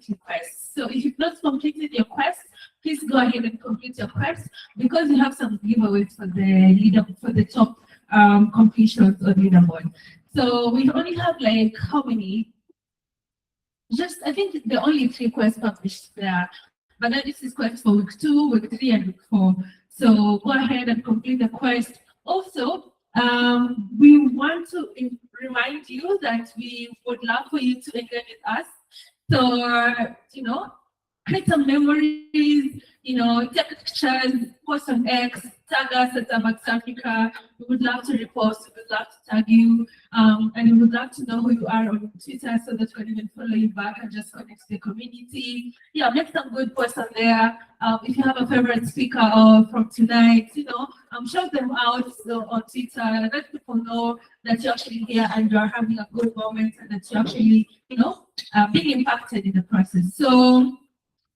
complete quests. So if you've not completed your quest, please go ahead and complete your quest because we have some giveaways for the top completions on leaderboard. So we only have like how many? I think there are only 3 quests published there. But then this is quest for week 2, week 3, and week 4. So go ahead and complete the quest. Also, we want to remind you that we would love for you to engage with us. So, create some memories, take pictures, post on X, tag us at Avalanche Africa. We would love to repost, we would love to tag you, and we would love to know who you are on Twitter so that we can even follow you back and just connect to the community. Yeah, make some good posts on there. If you have a favorite speaker from tonight, shout them out on Twitter. Let people know that you're actually here and you're having a good moment and that you're actually, being impacted in the process. So,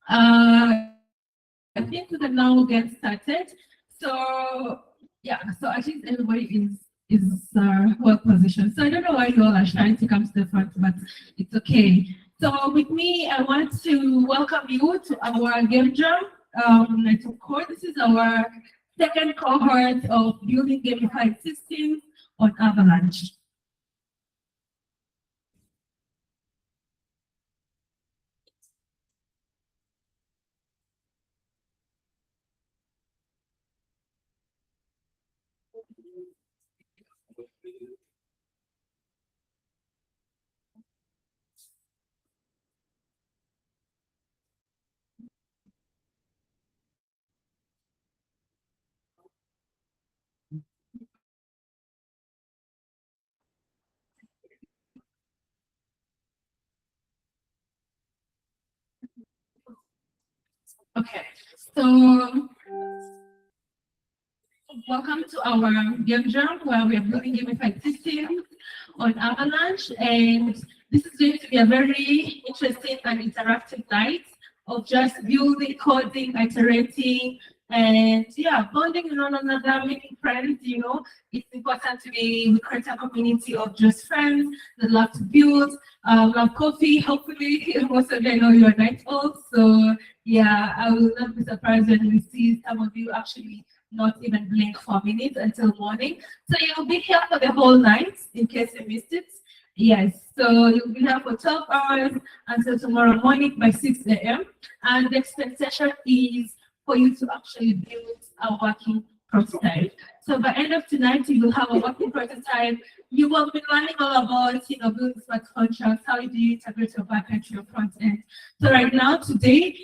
I think we can now get started. So yeah, so I think everybody is well positioned. So I don't know why you all are trying to come to the front, but it's okay. So with me, I want to welcome you to our game jam. This is our second cohort of building gamified systems on Avalanche. Okay, so welcome to our game jam where we are building gamified systems on Avalanche, and this is going to be a very interesting and interactive night of just building, coding, iterating, and yeah, bonding with one another, making friends. It's important to create a community of just friends that love to build, love coffee. Hopefully, most of you know you're night owls, so yeah, I will not be surprised when we see some of you actually not even blink for a minute until morning. So you'll be here for the whole night in case you missed it. Yes, so you'll be here for 12 hours until tomorrow morning by 6 a.m. And the expectation is for you to actually build a working prototype. So by end of tonight, you will have a working prototype. You will be learning all about, building smart contracts, how do you integrate your backend to your front end. So right now, tonight,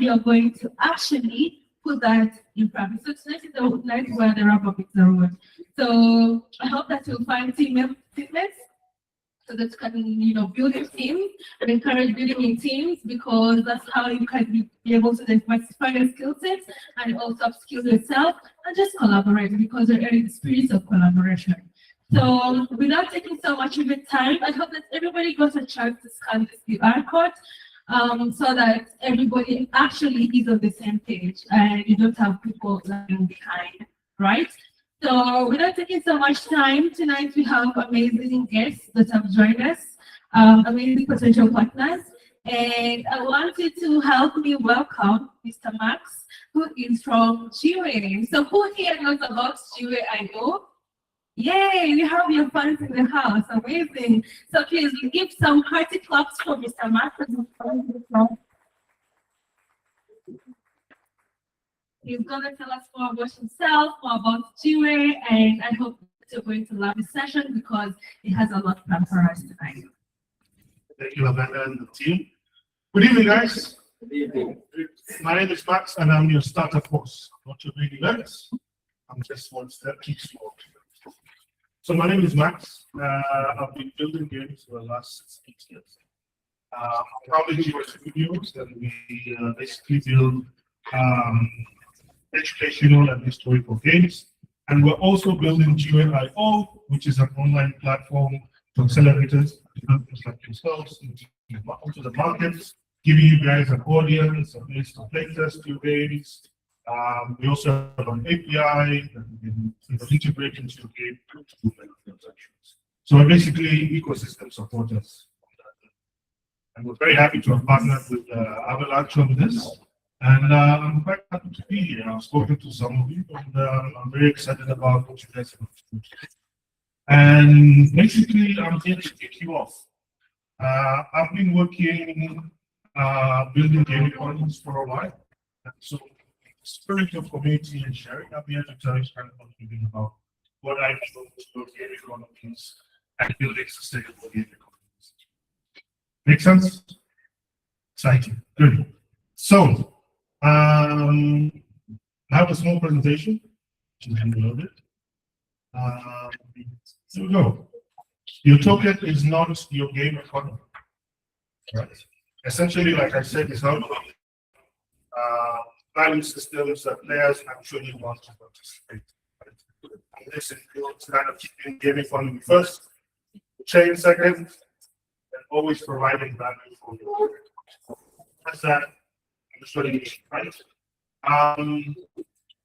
you're going to actually put that in practice. So tonight is the night where the rubber meets the road. So I hope that you'll find teammates so that you can, build your team and encourage building in teams, because that's how you can be able to diversify your skill sets and also upskill yourself and just collaborate, because you're in the spirit of collaboration. So without taking so much of your time, I hope that everybody got a chance to scan this QR code so that everybody actually is on the same page and you don't have people lagging behind, right? So without taking so much time, tonight we have amazing guests that have joined us, amazing potential partners. And I wanted to help me welcome Mr. Max, who is from GWA. So who here knows about GWA IO? Yay, we have your fans in the house, amazing. So please give some hearty claps for Mr. Max. He's gonna tell us more about himself, more about GWA, and I hope that you're going to love this session because it has a lot planned for us tonight. Thank you, Amanda and the team. Good evening, guys. Good evening. My name is Max, and I'm your starter course. Not your big events. I'm just one step too slow. So my name is Max. I've been building games for the last 8 years. Founded GWA Studios, and we basically build educational and historical games. And we're also building GWA IO, which is an online platform to accelerators, developers like yourselves, into the markets, giving you guys an audience, a place to play test your games. We also have an API that we can integrate into your game to do transactions. So we're basically ecosystem supporters. And we're very happy to have partnered with Avalanche on this. And I'm quite happy to be here. I've spoken to some of you, and I'm very excited about what you guys have to do. And basically, I'm here to kick you off. I've been working building game economies for a while. And so, spirit of community and sharing, I'm here to tell you kind of something about what I do to build game economies and building sustainable game economies. Make sense? Exciting. Good. So, I have a small presentation. Here we go. Your token is not your game economy. Right? Essentially, like I said, it's not value systems that players actually want to participate. Right? And this includes kind of keeping game economy first, chain second, and always providing value for you. That's that. Right?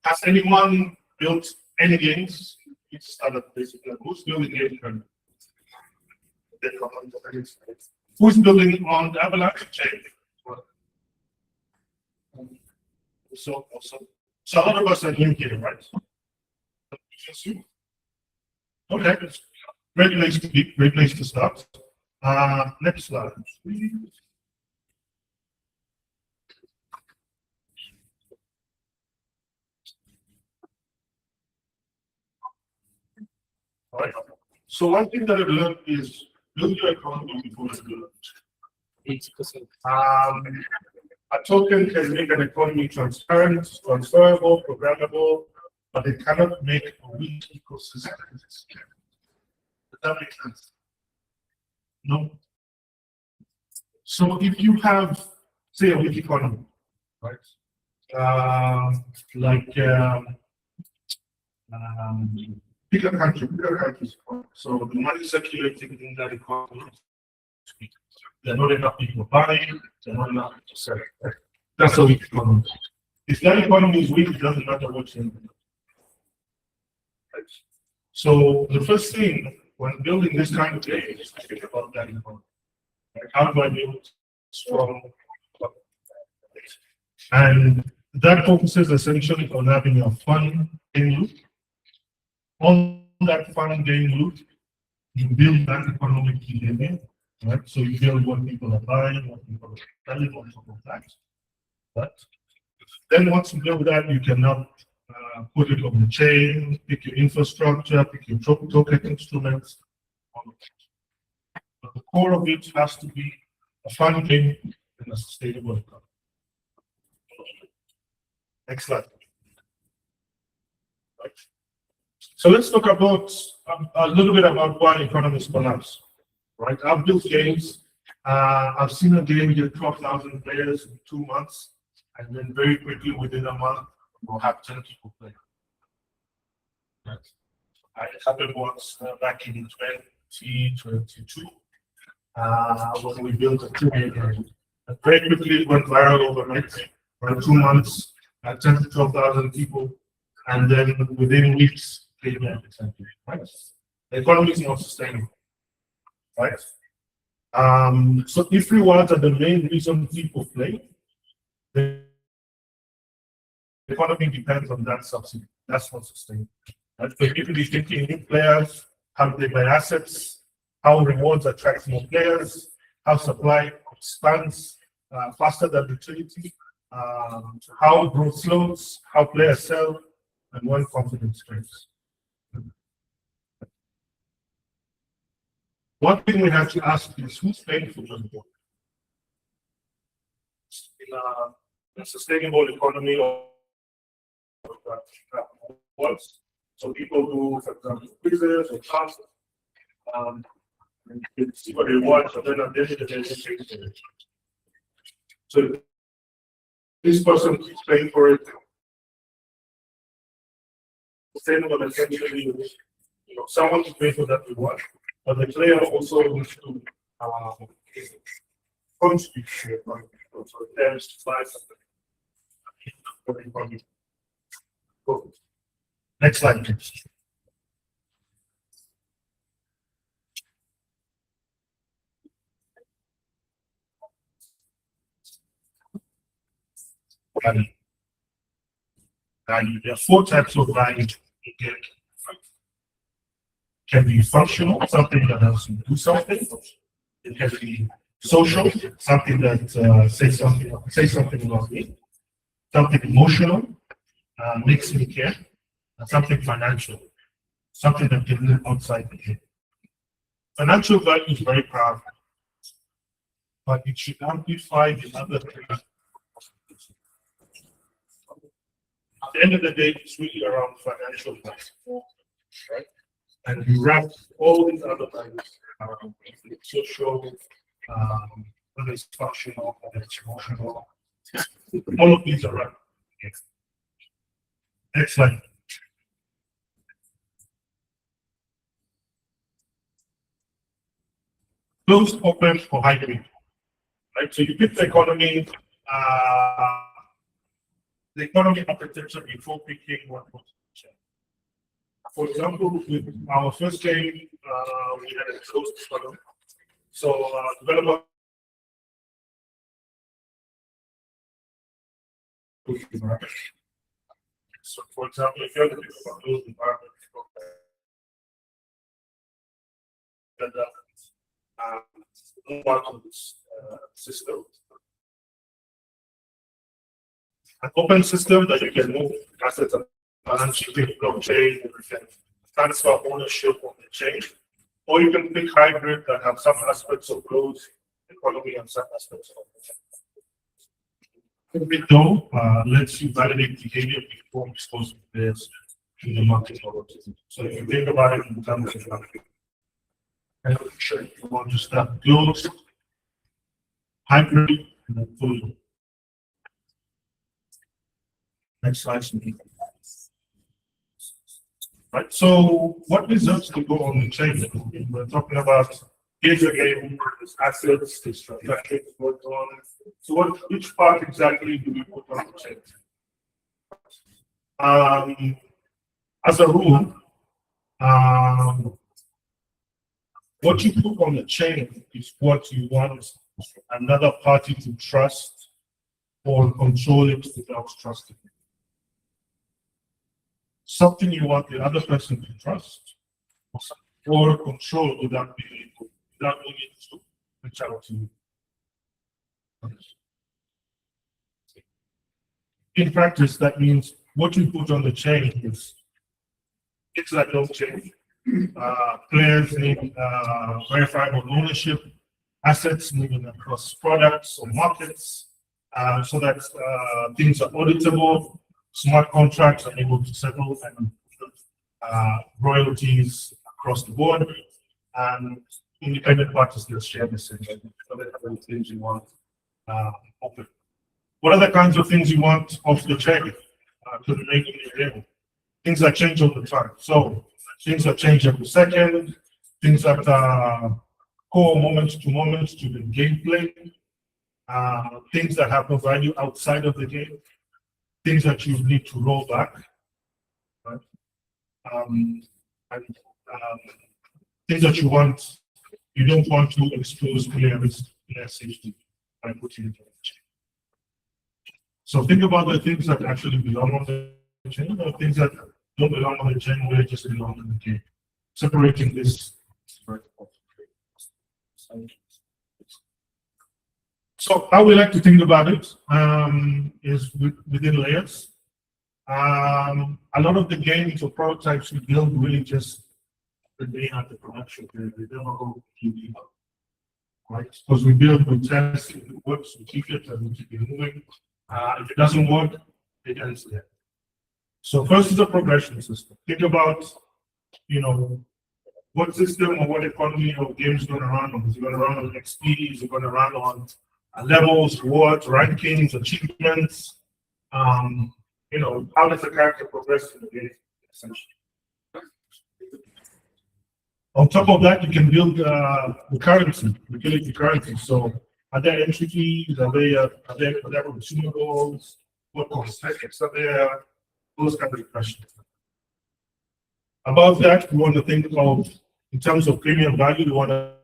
Has anyone built any games? It's startup basically. Who's building games? Who's building on the Avalanche chain? So a lot of us are new here, right? Okay, great place to be, great place to start. Next slide, please. All right. So one thing that I've learned is build your economy before you build it. 80%. A token can make an economy transparent, transferable, programmable, but it cannot make a weak ecosystem. Does that make sense? No. So if you have, say, a weak economy, right? Pick a country. So the money circulating in that economy, there are not enough people buying, there are not enough people selling. That's a weak economy. If that economy is weak, it doesn't matter what's in it. Right? So the first thing when building this kind of game is to think about that economy. Like, how do I build strong economy? And that focuses essentially on having a fun game loop. On that fun game loop, you build that economic behavior, right? So you build what people are buying, what people are selling on top of that. But then once you build that, you can now put it on the chain, pick your infrastructure, pick your token instruments. But the core of it has to be a fun game and a sustainable economy. Next slide. Right. So let's talk about a little bit about why economies collapse. Right? I've built games. I've seen a game get 12,000 players in 2 months, and then very quickly within a month, we'll have 10 people play. Right? It happened once back in 2022 when we built a 2-game game. Very quickly it went viral overnight. For 2 months, 10 to 12,000 people, and then within weeks, right? The economy is not sustainable, right? So if rewards are the main reason people play, the economy depends on that subsidy. That's not sustainable. Right? So people be thinking new players, how they buy assets, how rewards attract more players, how supply expands faster than utility, how growth slows, how players sell, and when confidence trends. One thing we have to ask is who's paying for the board? In a sustainable economy of what's so people do, for example, quizzes or tasks, and you can see what they want, but then at the end of the day, they pay for it. So this person keeps paying for it. Sustainable essentially, someone to pay for that reward. But the player also needs to contribute to it. So there's 5. Next slide, please. value. There are 4 types of value you get. It can be functional, something that helps you do something. It can be social, something that says something about me. Something emotional, makes me care. And something financial, something that can live outside the game. Financial value is very powerful, but it should amplify the other things. At the end of the day, it's really around financial value, right? And you wrap all these other values around social, whether it's functional, whether it's emotional, all of these are right. Next slide. Closed, open, or hybrid. Right? So you pick the economy architecture before picking what was. For example, with our first game, we had a closed economy. So developer. So, for example, if you're looking for a closed environment, part of this system. An open system that you can move assets and balance sheet, blockchain, you can transfer ownership of the chain, or you can pick hybrid that have some aspects of closed economy and some aspects of the chain. It though lets you validate behavior before exposing this to the market. So if you think about it in terms of market, and sure you want to start closed, hybrid, and then full. Next slide. Right. So what results to go on the chain? We're talking about here's a game, there's assets, there's transactions going on. So which part exactly do we put on the chain? As a rule, what you put on the chain is what you want another party to trust or control it without trusting it. Something you want the other person to trust or control without needing to reach out to you. In practice, that means what you put on the chain is it's like no change. Players need verifiable ownership, assets moving across products or markets, so that things are auditable, smart contracts are able to settle and royalties across the board, and independent parties that share the same. Other things you want open. What are the kinds of things you want off the chain to be making it available? Things that change all the time. So things that change every second, things that are core moment to the gameplay, things that have no value outside of the game, things that you need to roll back, right? Things that you don't want to expose player safety by putting it on the chain. So think about the things that actually belong on the chain, or things that don't belong on the chain, they just belong on the game. Separating this. So how we like to think about it is within layers. A lot of the games or prototypes we build really just the day after production. They never go QB, right? Because we build, we test, if it works, we keep it, and we keep it moving. If it doesn't work, it ends there. So first is a progression system. Think about, what system or what economy or game is going to run on. Is it going to run on XP? Is it going to run on levels, rewards, rankings, achievements? How does the character progress in the game, essentially? On top of that, you can build the currency, utility currency. So are there entry fees? Are there consumables? What cosmetics are there? Those kind of questions. Above that, we want to think of, in terms of premium value, we want to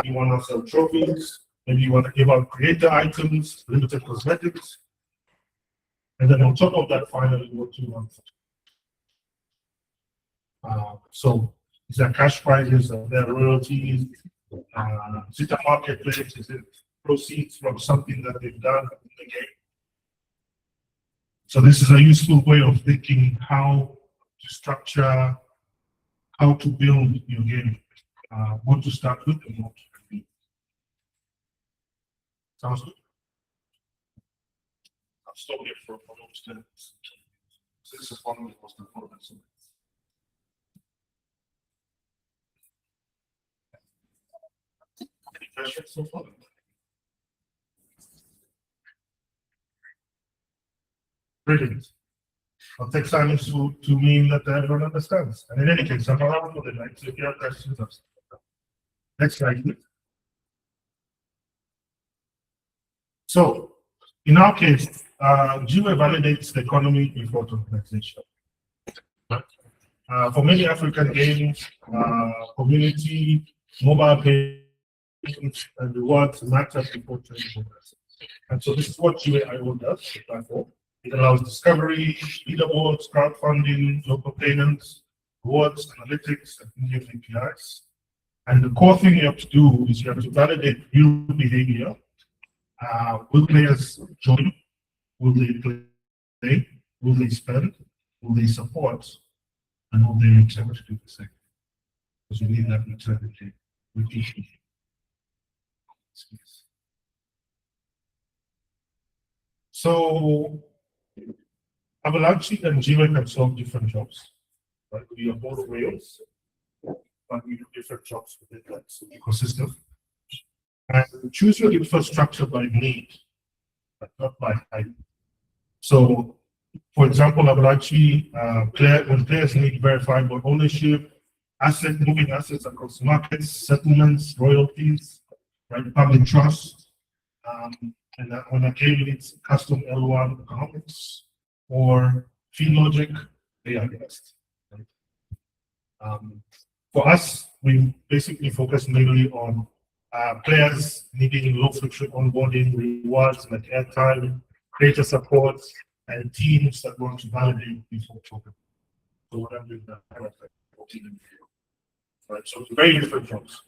You want to sell trophies, maybe you want to give out creator items, limited cosmetics, and then on top of that, finally, what you want. So is there cash prizes, are there royalties, is it a marketplace, is it proceeds from something that they've done in the game? So this is a useful way of thinking how to structure, how to build your game, what to start with and what to complete. Sounds good? I'll stop here for almost 10 minutes. This is one of the most important things. Any questions so far? Brilliant. I'll take silence to mean that everyone understands. And in any case, I'm around for the night, so if you have questions, next slide, please. So, in our case, GUI validates the economy before tokenization. For many African games, community, mobile payments, and rewards matter before tokenization. And so this is what GUI.io does, the platform. It allows discovery, leaderboards, crowdfunding, local payments, rewards, analytics, and in-game APIs. And the core thing you have to do is you have to validate real behavior. Will players join? Will they play? Will they spend? Will they support? And will they attempt to do the same? Because you need that maternity repeat. So Avalanche and GUI can solve different jobs. Right? We are both whales, but we do different jobs within that ecosystem. And choose your infrastructure by need, but not by type. So, for example, Avalanche, when players need verifiable ownership, moving assets across markets, settlements, royalties, right, public trust, and when a game needs custom L1 economics or fee logic, they are best. Right? For us, we basically focus mainly on players needing low friction onboarding, rewards like airtime, creator support, and teams that want to validate before token. So what I'm doing now, right? So very different jobs.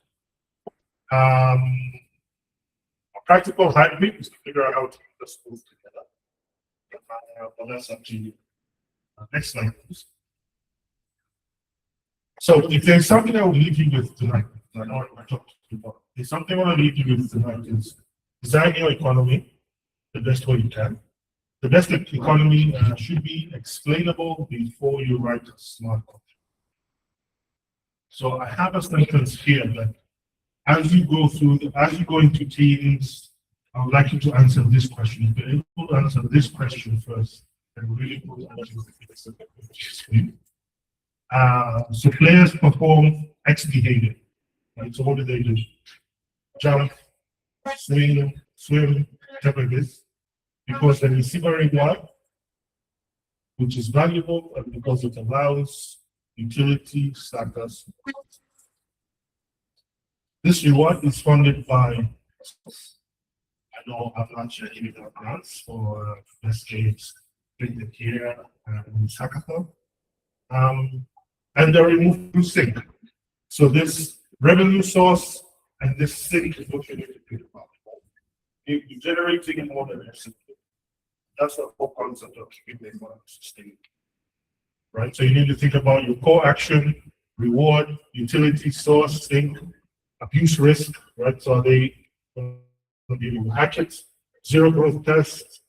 A practical hybrid is to figure out how to put the schools together. But that's up to you. Next slide, please. So if there's something I will leave you with tonight, I know I talked about. If something I want to leave you with tonight is design your economy the best way you can. The best economy should be explainable before you write a smart contract. So I have a sentence here that as you go into teams, I would like you to answer this question. If you're able to answer this question first, then really put the screen. So players perform X behavior. Right? So what do they do? Jump, swim, whatever it is. Because they receive a reward, which is valuable, and because it allows utility status. This reward is funded by, I know Avalanche are giving out grants for best games, Bring the Care, and Hackathon. And they're removed through sync. So this revenue source and this sync is what you need to think about. You're generating more than you're That's the whole concept of keeping the economy sustainable. Right? So you need to think about your core action, reward, utility source, sync, abuse risk, right? So are they going to be hack it? Zero growth test.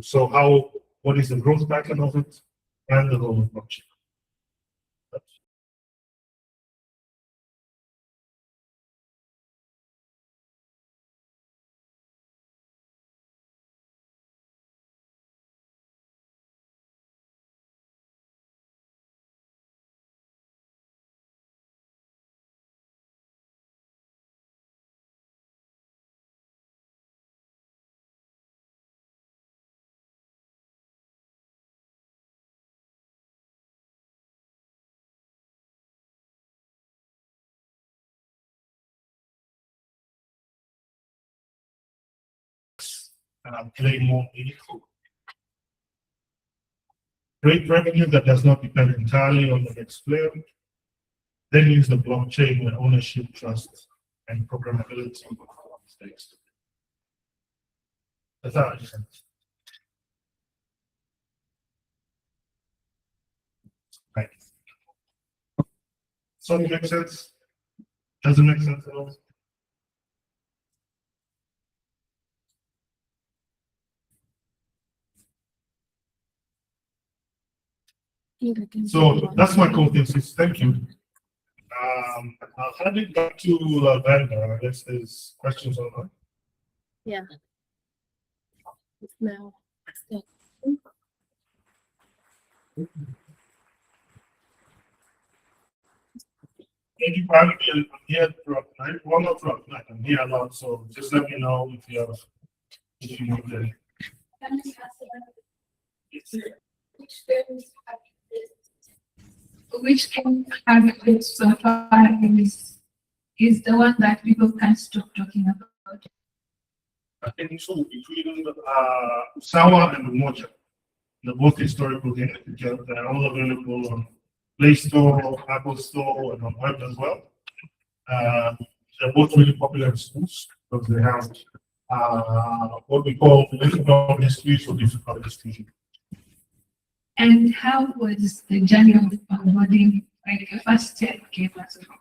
So what is the growth pattern of it? And the role of blockchain. play more meaningful. Create revenue that does not depend entirely on the next player. Then use the blockchain where ownership, trust, and programmability stakes. Does that make sense? Right. Something makes sense? Doesn't make sense at all? So that's my core thesis. Thank you. I'll hand it back to Vanda. I guess there's questions on that. Yeah. Now. Thank you for having me. I'm here throughout the night. Well, not throughout the night. I'm here a lot, so just let me know if you need any. Which game have you so far is the one that people can't stop talking about? I think so between Sawa and Umoja. They're both historical games. They're all available on Play Store, Apple Store, and on web as well. They're both really popular in schools because they have what we call difficult histories or difficult history. And how was the journey of onboarding, like the first step came as well?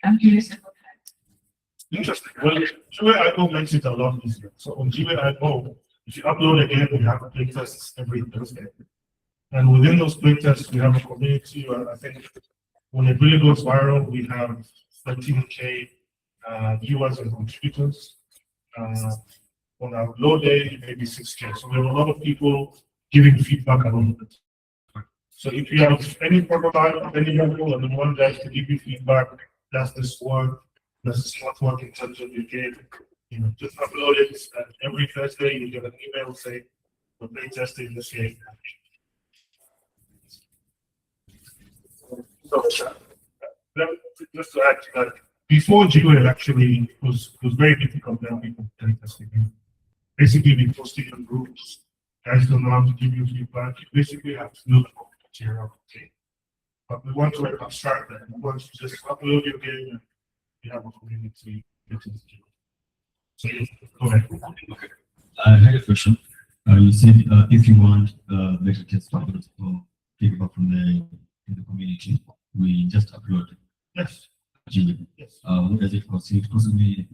I'm curious about that. Interesting. Well, GUI.io makes it a lot easier. So on GUI.io, if you upload a game, we have playtests every Thursday. And within those playtests, we have a community where I think when it really goes viral, we have 13K viewers and contributors. On our low day, maybe 6K. So we have a lot of people giving feedback along the time. So if you have any prototype, any level, and one guy to give you feedback, does this work? Does this not work in terms of your game? Just upload it, and every Thursday you get an email saying we're playtesting this game. So just to add to that, before GUI actually was very difficult to have people playtesting. Basically, we posted in groups. Guys don't know how to give you feedback. You basically have to know the material. But we want to abstract that. We want to just upload your game and you have a community. So yes, go ahead. Okay. I had a question. You said if you want better test topics or feedback from the community, we just upload. Yes. Yes. What does it cost? It costs me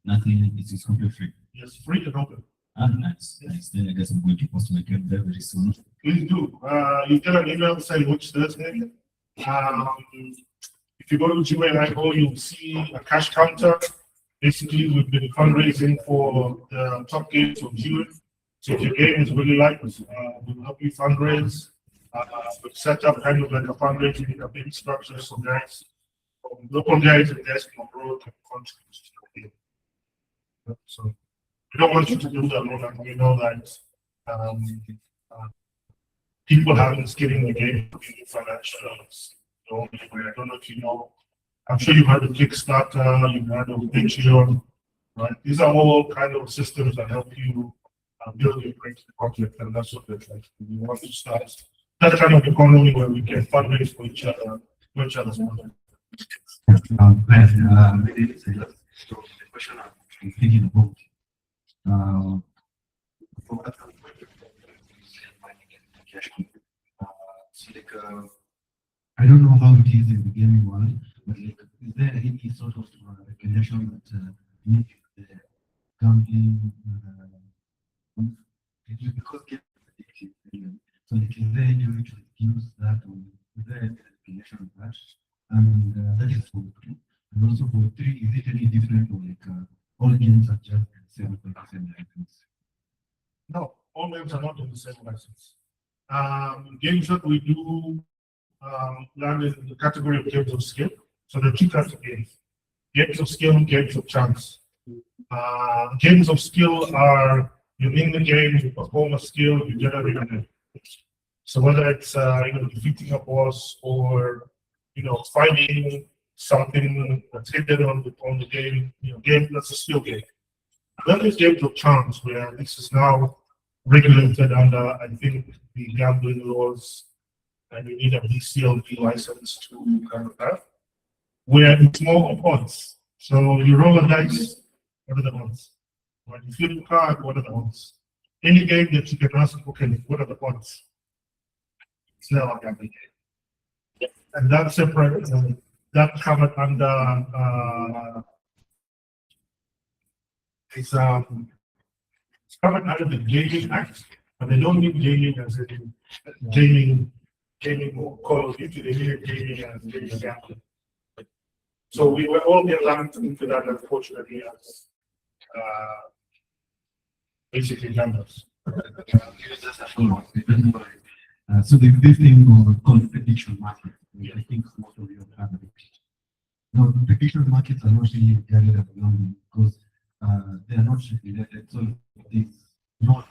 nothing. It's completely free. Yes, free and open. Nice. Nice. Then I guess I'm going to post my game very, very soon. Please do. You get an email saying which Thursday. If you go to GUI.io, you'll see a cash counter. Basically, we've been fundraising for the top games of GUI. So if your game is really liked, we'll help you fundraise. We've set up kind of like a fundraising, a big structure, so guys, local guys and guys from abroad can contribute to the game. So we don't want you to do that alone, and we know that people haven't skipping the game in financial terms. So I don't know if you know. I'm sure you've heard of Kickstarter, you've heard of Patreon, right? These are all kind of systems that help you build your creative project, and that's what we're trying to do. We want to start that kind of economy where we can fundraise for each other, for each other's project. Maybe it's the question I'm thinking about. I don't know how it is in the gaming world, but like, is there any sort of recognition that maybe the gambling because games are addictive, so like, is there any way to reduce that, or is there any recognition of that? And that is for two. And also for three, is it any different, or like all games are just the same license? No, all games are not in the same license. Games that we do land in the category of games of skill. So there are two types of games: games of skill and games of chance. Games of skill are you in the game, you perform a skill, you generate an. So whether it's defeating a boss or finding something that's hidden on the game, game that's a skill game. Then there's games of chance, where this is now regulated under, I think, the gambling laws, and you need a BCLB license to kind of have, where it's more of odds. So you roll a dice, what are the odds? When you flip a card, what are the odds? Any game that you can ask, okay, what are the odds? It's never a gambling game. And that's separate, that's covered under, it's covered under the Gaming Act, but they don't mean gaming as in gaming or Call of Duty, they mean gaming as gaming gambling. So we were all get lumped into that, unfortunately, as basically gamblers. So the existing called prediction market, I think most of you have heard of it. Now, prediction markets are not really regarded as gambling because they are not regulated. So it's not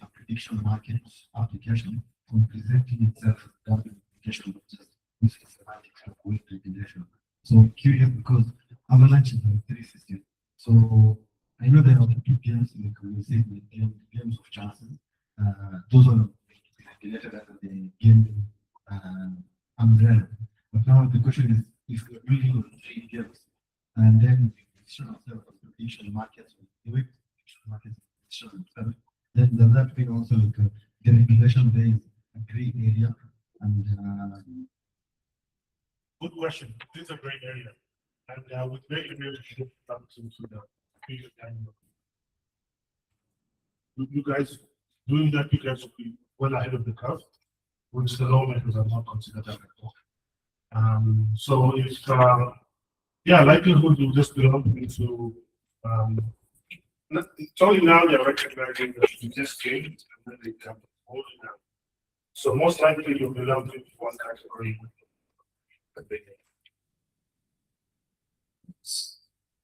a prediction market application or presenting itself as a gambling application, but just using semantics of weight regulation. So curious because Avalanche is a 3 system. So I know there are two games in the community, games of chances. Those are regulated under the game umbrella. But now the question is, if we're building on 3 games, and then we position ourselves as prediction markets, the way prediction markets position themselves, then does that mean also like the regulation there is a gray area? And Good question. This is a great area. And with great area, we should come to the previous time. You guys doing that, you guys will be well ahead of the curve, which the lawmakers are not considered that at all. So if yeah, likelihood will just belong into it's only now they're recognizing that you just changed and then they come holding down. So most likely you'll belong to one category.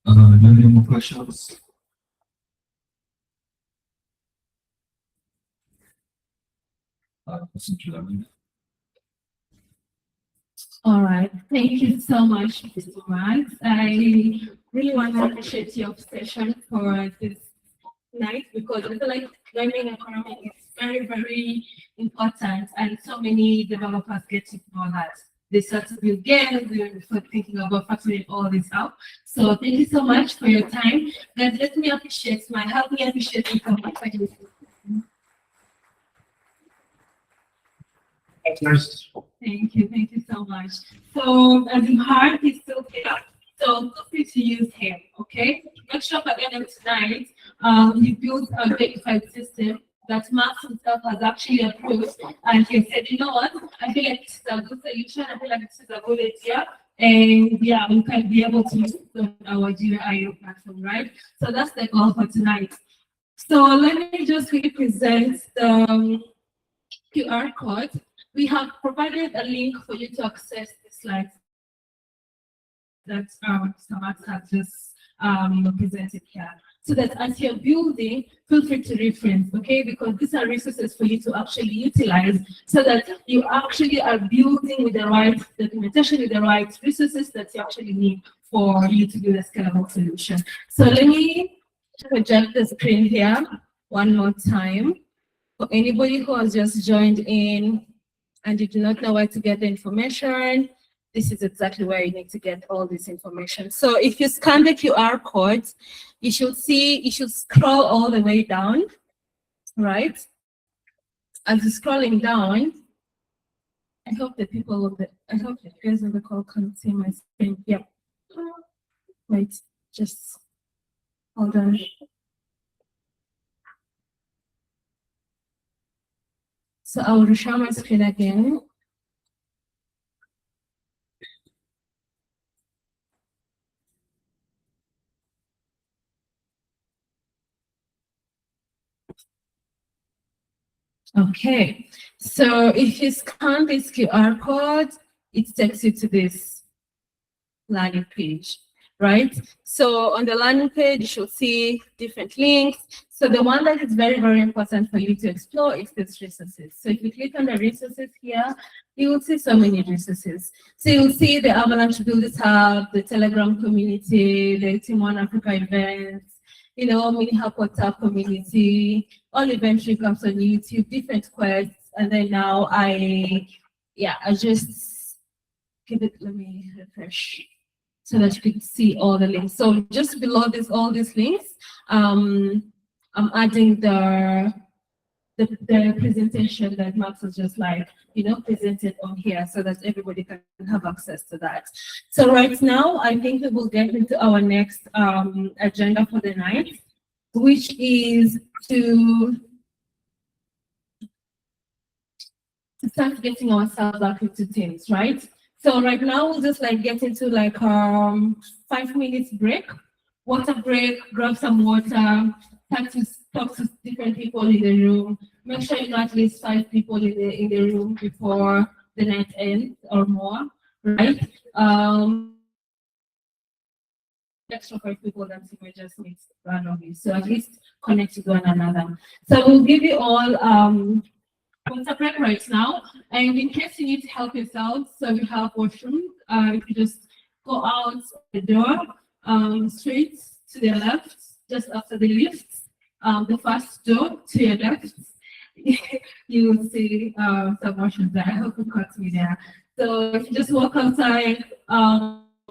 do you have any more questions? All right, thank you so much, Mr. Max. I really want to appreciate your session for this night because I feel like gaming economy is very, very important, and so many developers get to know that they start to build games before thinking about factoring all this out. So thank you so much for your time. And help me appreciate you so much for your Nice. Thank you so much. So as you heard, he's still here. So feel free to use him, okay? Make sure by the end of tonight, you build a verified system that Max himself has actually approved, and he said, you know what, I feel like this is a good solution, I feel like this is a good idea, and yeah, we can be able to use it on our GIO platform, right? So that's the goal for tonight. So let me just really present the QR code. We have provided a link for you to access the slides that Max has just presented here. So that as you're building, feel free to reference, okay? Because these are resources for you to actually utilize so that you actually are building with the right documentation, with the right resources that you actually need for you to build a scalable solution. So let me project the screen here one more time. For anybody who has just joined in and you do not know where to get the information, this is exactly where you need to get all this information. So if you scan the QR code, you should scroll all the way down, right? As you're scrolling down, I hope the guys on the call can see my screen. Yeah. Wait, just hold on. So I will share my screen again. Okay, so if you scan this QR code, it takes you to this landing page, right? So on the landing page, you should see different links. So the one that is very, very important for you to explore is these resources. So if you click on the resources here, you will see so many resources. So you'll see the Avalanche Builders Hub, the Telegram community, the Team1 Africa events, Mini Hack WhatsApp community, all event recaps on YouTube, different quests, and then now I just let me refresh so that you can see all the links. So just below this, all these links, I'm adding the presentation that Max has just presented on here so that everybody can have access to that. So right now, I think we will get into our next agenda for the night, which is to start getting ourselves back into teams, right? So right now we'll just get into 5 minutes break, water break, grab some water, talk to different people in the room. Make sure you know at least 5 people in the room before the night ends or more, right? Extra 5 people that you may just meet randomly. So at least connect with one another. So we'll give you all water break right now, and in case you need to help yourselves, so we have washroom. If you just go out the door, straight to the left, just after the lift, the first door to your left, you will see some washrooms there. I hope you caught me there. So if you just walk outside,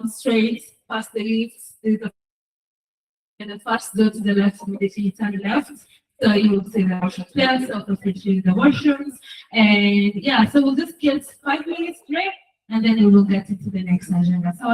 straight past the lift, and the first door to the left, immediately you turn left. So you will see the washrooms there, so officially the washrooms. And yeah, so we'll just get 5 minutes break and then we will get into the next agenda. So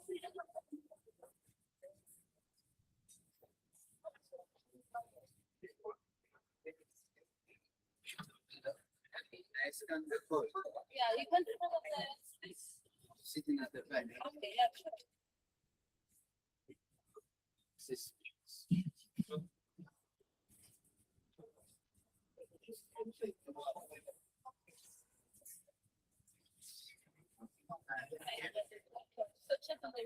Yeah, you can do all of this. Sitting at the back. Okay, yeah, sure. So check on the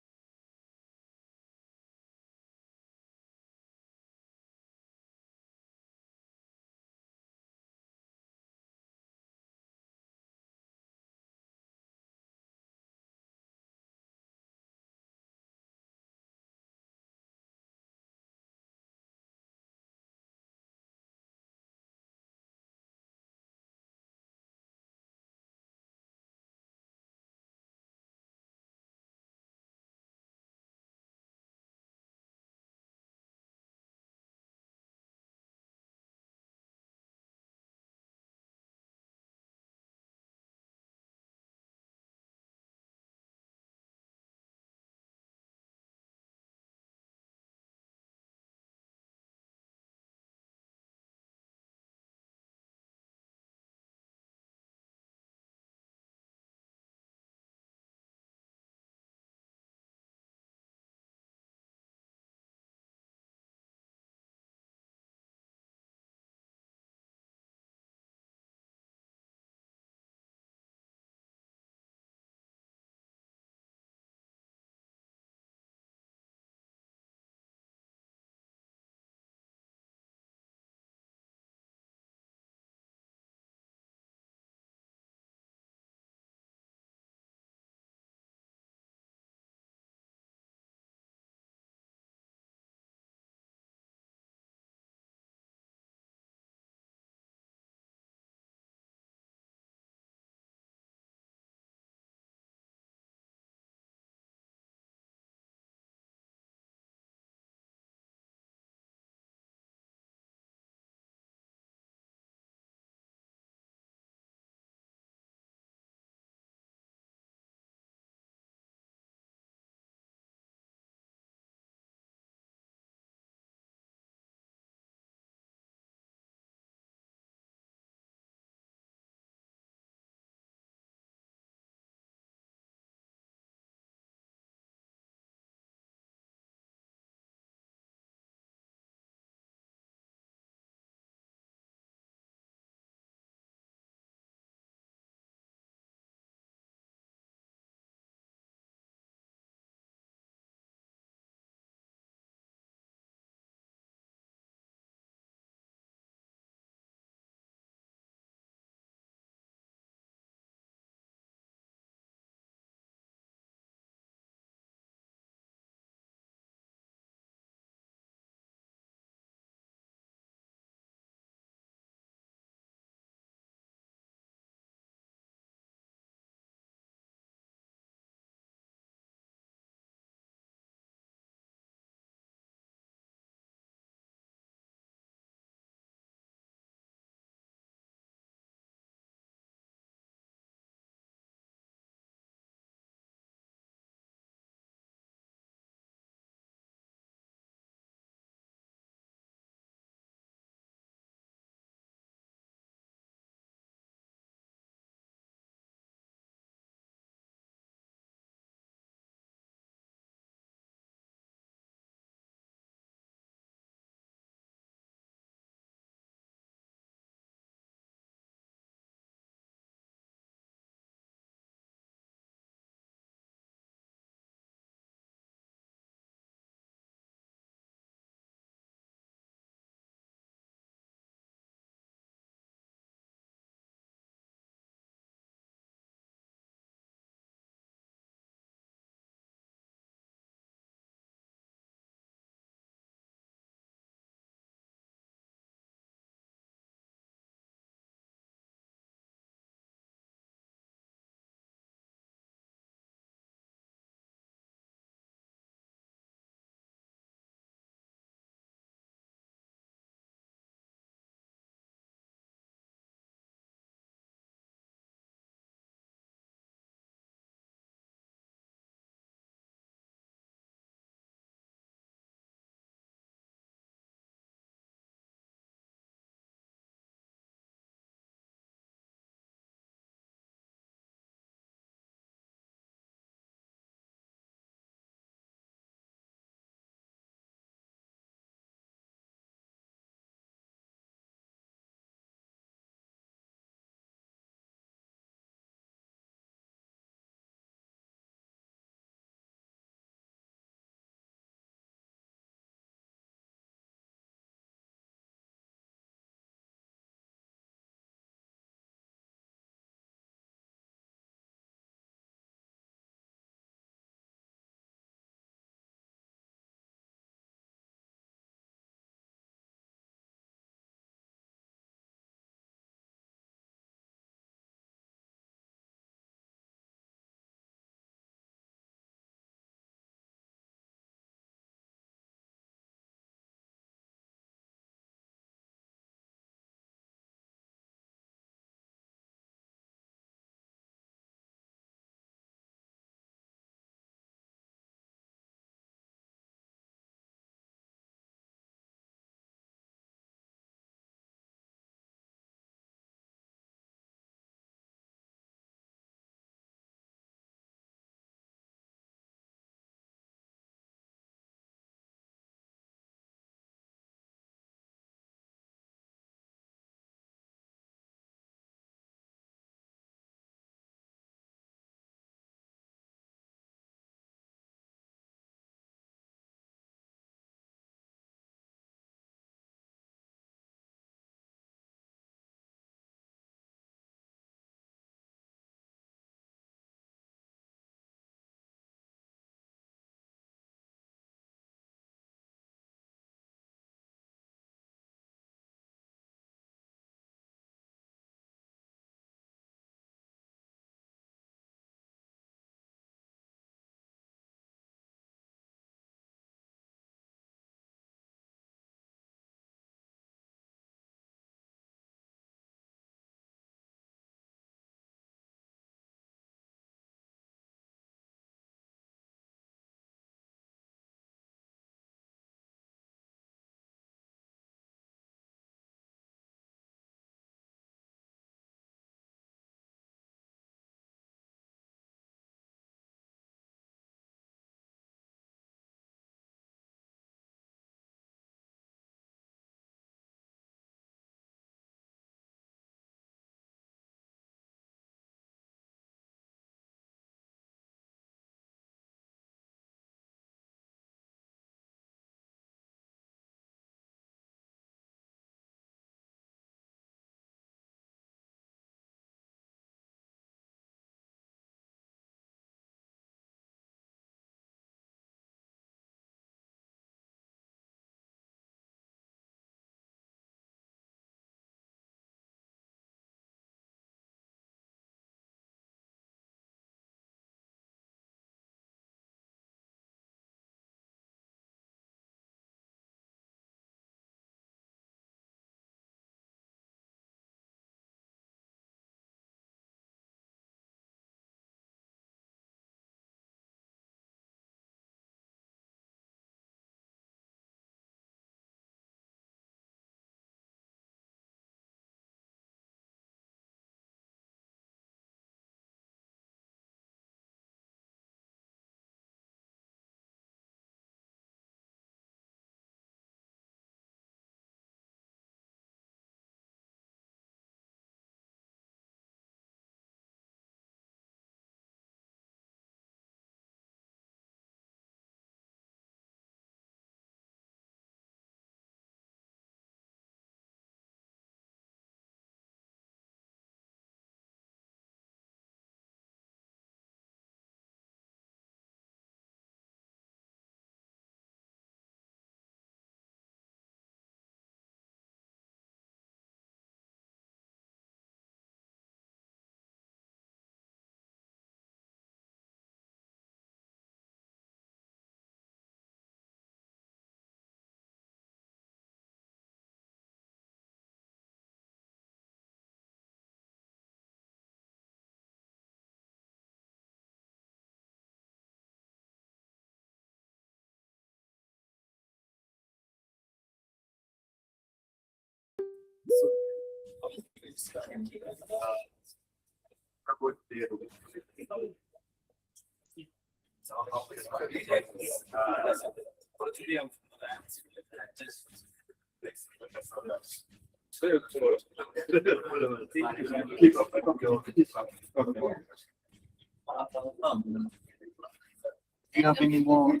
Do you have any more?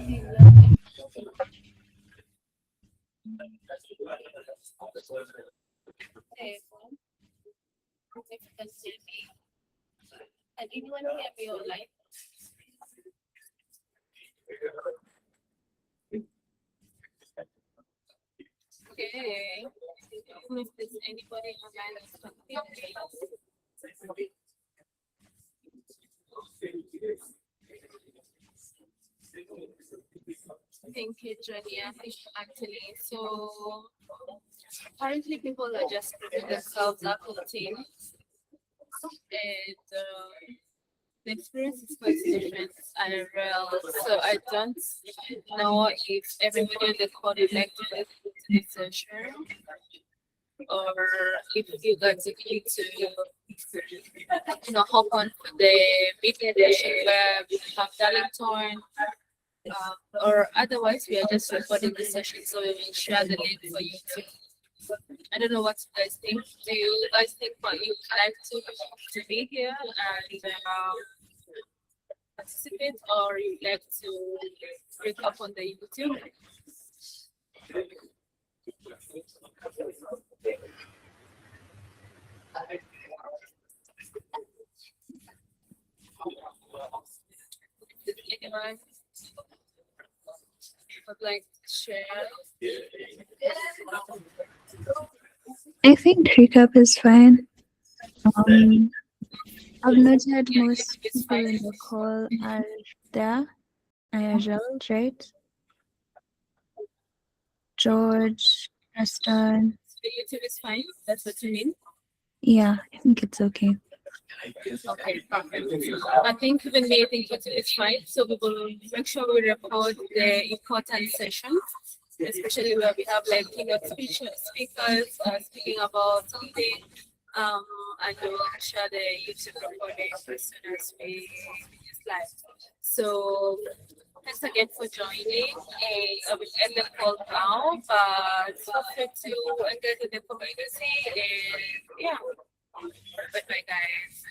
And anyone can be online. Okay. If there's anybody online, thank you, Johnny. Actually, so currently people are just putting themselves up on teams, and the experience is quite different IRL. So I don't know if everybody in the call would like to listen to this session, or if you guys agree to hop on the meeting session where we have Darlington. Or otherwise, we are just recording the session, so we will share the link for you too. I don't know what you guys think. Do you guys think what you would like to be here and participate, or you like to break up on the YouTube? Did anyone would like to share? I think 3-cup is fine. I've noted most people in the call are there. IRL, right? George, Preston. The YouTube is fine. That's what you mean? Yeah, I think it's okay. Okay, perfect. I think even me, I think it's fine. So we will make sure we record the important sessions, especially where we have like keynote speakers speaking about something. And we will share the YouTube recording as soon as we finish live. So thanks again for joining. I will end the call now, but feel free to engage with the community. And yeah, bye bye, guys.